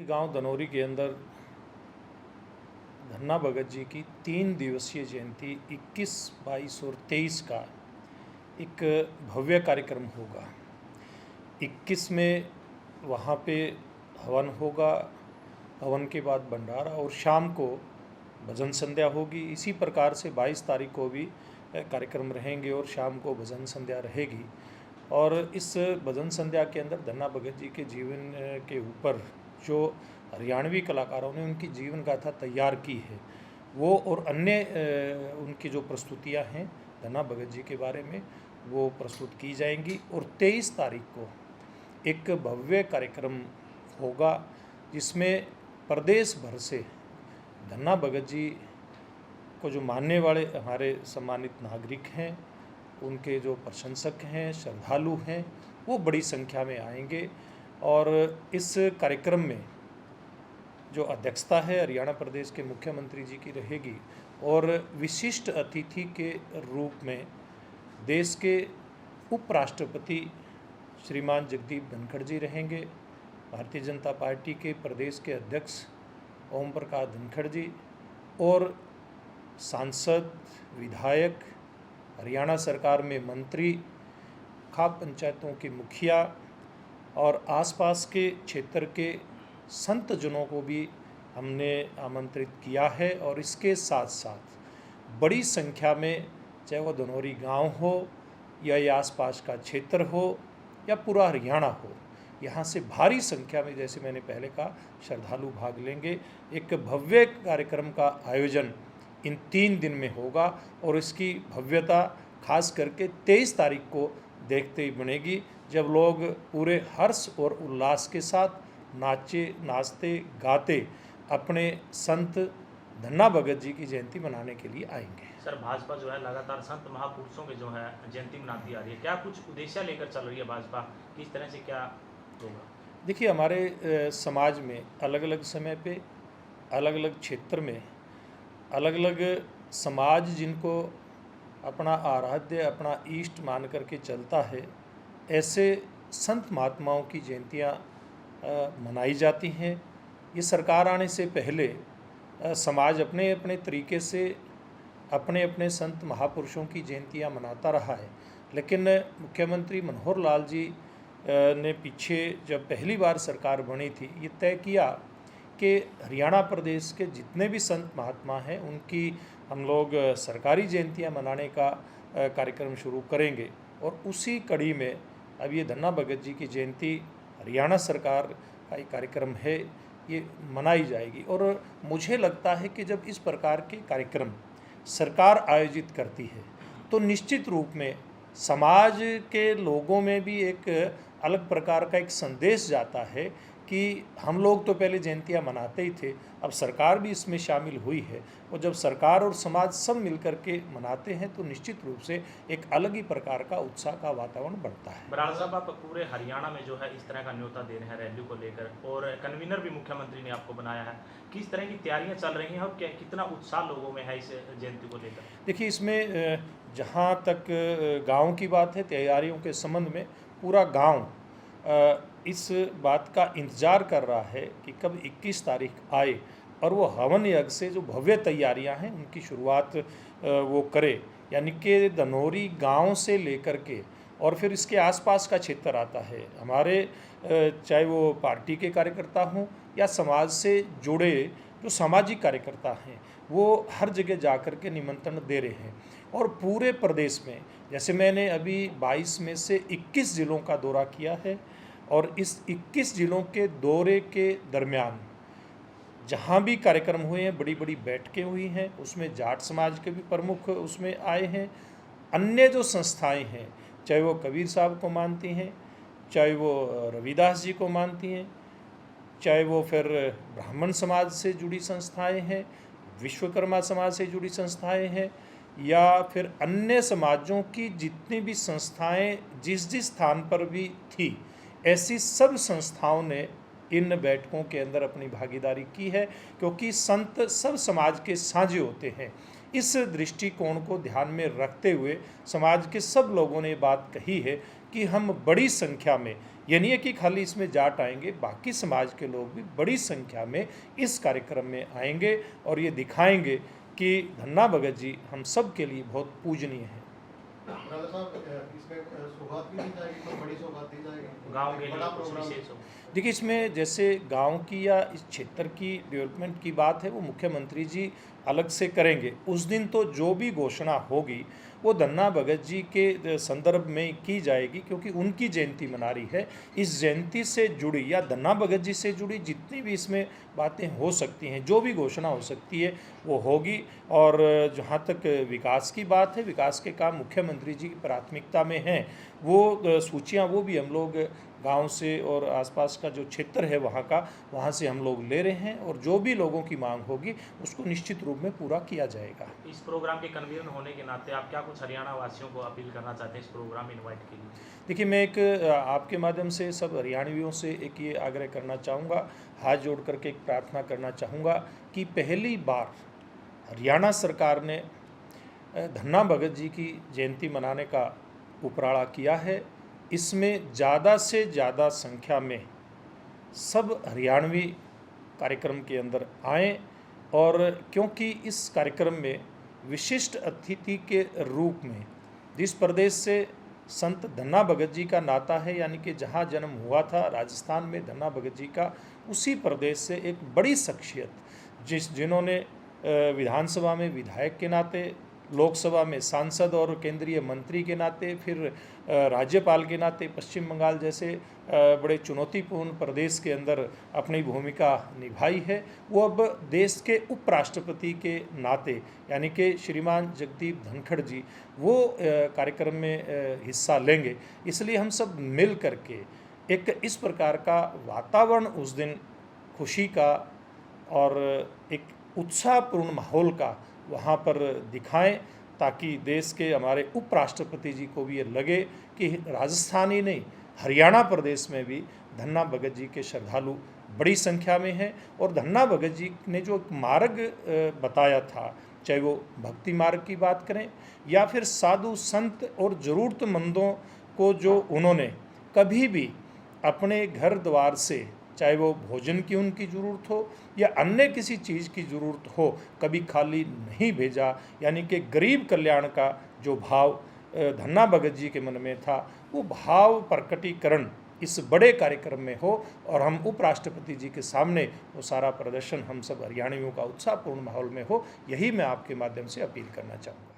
गांव धनौरी के अंदर धन्ना भगत जी की 3 दिवसीय जयंती 21, 22 और 23 का एक भव्य कार्यक्रम होगा। 21 में वहाँ पे हवन होगा, हवन के बाद भंडारा और शाम को भजन संध्या होगी। इसी प्रकार से 22 तारीख को भी कार्यक्रम रहेंगे और शाम को भजन संध्या रहेगी। और इस भजन संध्या के अंदर धन्ना भगत जी के जीवन के ऊपर जो हरियाणवी कलाकारों ने उनकी जीवन गाथा तैयार की है वो और अन्य उनकी जो प्रस्तुतियां हैं धन्ना भगत जी के बारे में वो प्रस्तुत की जाएंगी। और 23 तारीख को एक भव्य कार्यक्रम होगा जिसमें प्रदेश भर से धन्ना भगत जी को जो मानने वाले हमारे सम्मानित नागरिक हैं, उनके जो प्रशंसक हैं, श्रद्धालु हैं, वो बड़ी संख्या में आएंगे। और इस कार्यक्रम में जो अध्यक्षता है हरियाणा प्रदेश के मुख्यमंत्री जी की रहेगी और विशिष्ट अतिथि के रूप में देश के उपराष्ट्रपति श्रीमान जगदीप धनखड़ जी रहेंगे, भारतीय जनता पार्टी के प्रदेश के अध्यक्ष ओम प्रकाश धनखड़ जी और सांसद, विधायक, हरियाणा सरकार में मंत्री, खाप पंचायतों के मुखिया और आसपास के क्षेत्र के संत जनों को भी हमने आमंत्रित किया है। और इसके साथ साथ बड़ी संख्या में चाहे वो धनौरी गांव हो या ये आसपास का क्षेत्र हो या पूरा हरियाणा हो, यहाँ से भारी संख्या में, जैसे मैंने पहले कहा, श्रद्धालु भाग लेंगे। एक भव्य कार्यक्रम का आयोजन इन 3 दिन में होगा और इसकी भव्यता खास करके 23 तारीख को देखते ही बनेगी, जब लोग पूरे हर्ष और उल्लास के साथ नाचते गाते अपने संत धन्ना भगत जी की जयंती मनाने के लिए आएंगे। सर, भाजपा जो है लगातार संत महापुरुषों के जो है जयंती मनाती आ रही है, क्या कुछ उद्देश्य लेकर चल रही है भाजपा, किस तरह से क्या होगा? देखिए, हमारे समाज में अलग अलग समय पे अलग अलग क्षेत्र में अलग अलग समाज जिनको अपना आराध्य, अपना इष्ट मान करके चलता है, ऐसे संत महात्माओं की जयंतियाँ मनाई जाती हैं। ये सरकार आने से पहले समाज अपने अपने तरीके से अपने अपने संत महापुरुषों की जयंतियाँ मनाता रहा है, लेकिन मुख्यमंत्री मनोहर लाल जी ने पीछे जब पहली बार सरकार बनी थी, ये तय किया कि हरियाणा प्रदेश के जितने भी संत महात्मा हैं उनकी हम लोग सरकारी जयंतियाँ मनाने का कार्यक्रम शुरू करेंगे। और उसी कड़ी में अब ये धन्ना भगत जी की जयंती हरियाणा सरकार का एक कार्यक्रम है, ये मनाई जाएगी। और मुझे लगता है कि जब इस प्रकार के कार्यक्रम सरकार आयोजित करती है तो निश्चित रूप में समाज के लोगों में भी एक अलग प्रकार का एक संदेश जाता है कि हम लोग तो पहले जयंतियाँ मनाते ही थे, अब सरकार भी इसमें शामिल हुई है। और जब सरकार और समाज सब मिलकर के मनाते हैं तो निश्चित रूप से एक अलग ही प्रकार का उत्साह का वातावरण बढ़ता है। बराड़ साहब, आप पूरे हरियाणा में जो है इस तरह का न्योता दे रहे हैं रैली को लेकर और कन्वीनर भी मुख्यमंत्री ने आपको बनाया है, किस तरह की तैयारियाँ चल रही हैं और कितना उत्साह लोगों में है इस जयंती को लेकर? देखिए, इसमें जहाँ तक गाँव की बात है, तैयारियों के संबंध में पूरा गाँव इस बात का इंतज़ार कर रहा है कि कब 21 तारीख आए और वो हवन यज्ञ से जो भव्य तैयारियां हैं उनकी शुरुआत वो करे। यानी कि धनौरी गांव से लेकर के और फिर इसके आसपास का क्षेत्र आता है हमारे, चाहे वो पार्टी के कार्यकर्ता हों या समाज से जुड़े जो सामाजिक कार्यकर्ता हैं, वो हर जगह जा कर के निमंत्रण दे रहे हैं। और पूरे प्रदेश में, जैसे मैंने अभी 22 में से 21 ज़िलों का दौरा किया है और इस 21 ज़िलों के दौरे के दरमियान जहाँ भी कार्यक्रम हुए हैं, बड़ी बड़ी बैठकें हुई हैं, उसमें जाट समाज के भी प्रमुख उसमें आए हैं। अन्य जो संस्थाएं हैं, चाहे वो कबीर साहब को मानती हैं, चाहे वो रविदास जी को मानती हैं, चाहे वो फिर ब्राह्मण समाज से जुड़ी संस्थाएं हैं, विश्वकर्मा समाज से जुड़ी संस्थाएं हैं, या फिर अन्य समाजों की जितनी भी संस्थाएं जिस जिस स्थान पर भी थी, ऐसी सब संस्थाओं ने इन बैठकों के अंदर अपनी भागीदारी की है, क्योंकि संत सब समाज के साझे होते हैं। इस दृष्टिकोण को ध्यान में रखते हुए समाज के सब लोगों ने बात कही है कि हम बड़ी संख्या में, ये नहीं है कि खाली इसमें जाट आएंगे, बाकी समाज के लोग भी बड़ी संख्या में इस कार्यक्रम में आएंगे और ये दिखाएंगे कि धन्ना भगत जी हम सब के लिए बहुत पूजनीय हैं। इसमें सौगात भी दी जाएगी, कोई बड़ी सौगात दी जाएगी गाँव के बड़ा लिए कुछ प्रोग्राम? विशेष हो? देखिए, इसमें जैसे गांव की या इस क्षेत्र की डेवलपमेंट की बात है वो मुख्यमंत्री जी अलग से करेंगे। उस दिन तो जो भी घोषणा होगी वो धन्ना भगत जी के संदर्भ में की जाएगी, क्योंकि उनकी जयंती मना रही है। इस जयंती से जुड़ी या धन्ना भगत जी से जुड़ी जितनी भी इसमें बातें हो सकती हैं, जो भी घोषणा हो सकती है वो होगी। और जहाँ तक विकास की बात है, विकास के काम मुख्यमंत्री जी की प्राथमिकता में हैं। वो सूचियाँ वो भी हम लोग गांव से और आसपास का जो क्षेत्र है वहाँ से हम लोग ले रहे हैं, और जो भी लोगों की मांग होगी उसको निश्चित रूप में पूरा किया जाएगा। इस प्रोग्राम के कन्वीनर होने के नाते आप क्या कुछ हरियाणा वासियों को अपील करना चाहते हैं इस प्रोग्राम में इनवाइट के लिए? देखिए, मैं एक आपके माध्यम से सब हरियाणवियों से एक ये आग्रह करना चाहूँगा, हाथ जोड़ करके एक प्रार्थना करना चाहूँगा कि पहली बार हरियाणा सरकार ने धन्ना भगत जी की जयंती मनाने का उपराला किया है। इसमें ज़्यादा से ज़्यादा संख्या में सब हरियाणवी कार्यक्रम के अंदर आएँ, और क्योंकि इस कार्यक्रम में विशिष्ट अतिथि के रूप में जिस प्रदेश से संत धन्ना भगत जी का नाता है, यानी कि जहाँ जन्म हुआ था राजस्थान में धन्ना भगत जी का, उसी प्रदेश से एक बड़ी शख्सियत जिन्होंने विधानसभा में विधायक के नाते, लोकसभा में सांसद और केंद्रीय मंत्री के नाते, फिर राज्यपाल के नाते पश्चिम बंगाल जैसे बड़े चुनौतीपूर्ण प्रदेश के अंदर अपनी भूमिका निभाई है, वो अब देश के उपराष्ट्रपति के नाते यानी कि श्रीमान जगदीप धनखड़ जी वो कार्यक्रम में हिस्सा लेंगे। इसलिए हम सब मिल करके एक इस प्रकार का वातावरण उस दिन खुशी का और एक उत्साहपूर्ण माहौल का वहाँ पर दिखाएं, ताकि देश के हमारे उपराष्ट्रपति जी को भी ये लगे कि राजस्थान ही नहीं, हरियाणा प्रदेश में भी धन्ना भगत जी के श्रद्धालु बड़ी संख्या में हैं। और धन्ना भगत जी ने जो मार्ग बताया था, चाहे वो भक्ति मार्ग की बात करें या फिर साधु संत और ज़रूरतमंदों को जो उन्होंने कभी भी अपने घर द्वार से, चाहे वो भोजन की उनकी ज़रूरत हो या अन्य किसी चीज़ की ज़रूरत हो, कभी खाली नहीं भेजा। यानी कि गरीब कल्याण का जो भाव धन्ना भगत जी के मन में था, वो भाव प्रकटीकरण इस बड़े कार्यक्रम में हो और हम उपराष्ट्रपति जी के सामने वो सारा प्रदर्शन हम सब हरियाणवियों का उत्साहपूर्ण माहौल में हो, यही मैं आपके माध्यम से अपील करना चाहूँगा।